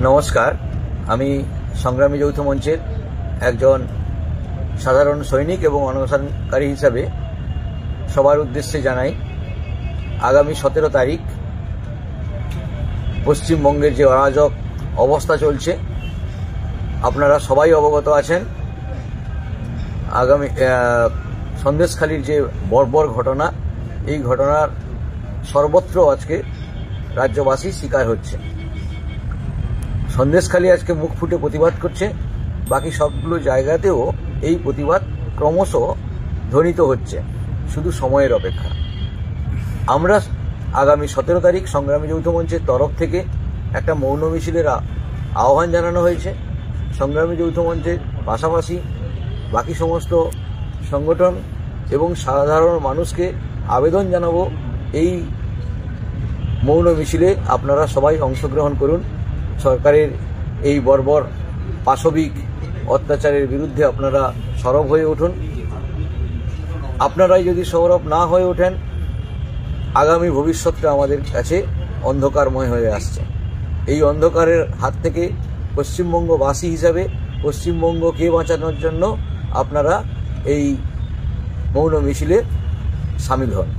নমস্কার, আমি সংগ্রামী যৌথ মঞ্চের একজন সাধারণ সৈনিক এবং অনশনকারী হিসাবে সবার উদ্দেশ্যে জানাই, আগামী 17 তারিখ পশ্চিমবঙ্গের যে অরাজক অবস্থা চলছে আপনারা সবাই অবগত আছেন। আগামী সন্দেশখালীর যে বর্বর ঘটনা, এই ঘটনার সর্বত্র আজকে রাজ্যবাসী শিকার হচ্ছে। সন্দেশখালী আজকে মুখ ফুটে প্রতিবাদ করছে, বাকি সবগুলো জায়গাতেও এই প্রতিবাদ ক্রমশ ধ্বনিত হচ্ছে, শুধু সময়ের অপেক্ষা। আমরা আগামী 17 তারিখ সংগ্রামী যৌথ মঞ্চের তরফ থেকে একটা মৌন মিছিলের আহ্বান জানানো হয়েছে। সংগ্রামী যৌথ মঞ্চের পাশাপাশি বাকি সমস্ত সংগঠন এবং সাধারণ মানুষকে আবেদন জানাবো, এই মৌন মিছিলে আপনারা সবাই অংশগ্রহণ করুন। সরকারের এই বর্বর পাশবিক অত্যাচারের বিরুদ্ধে আপনারা সরব হয়ে উঠুন। আপনারাই যদি সরব না হয়ে ওঠেন, আগামী ভবিষ্যৎটা আমাদের কাছে অন্ধকারময় হয়ে আসছে। এই অন্ধকারের হাত থেকে পশ্চিমবঙ্গবাসী হিসাবে পশ্চিমবঙ্গকে বাঁচানোর জন্য আপনারা এই মৌন মিছিলে সামিল হন।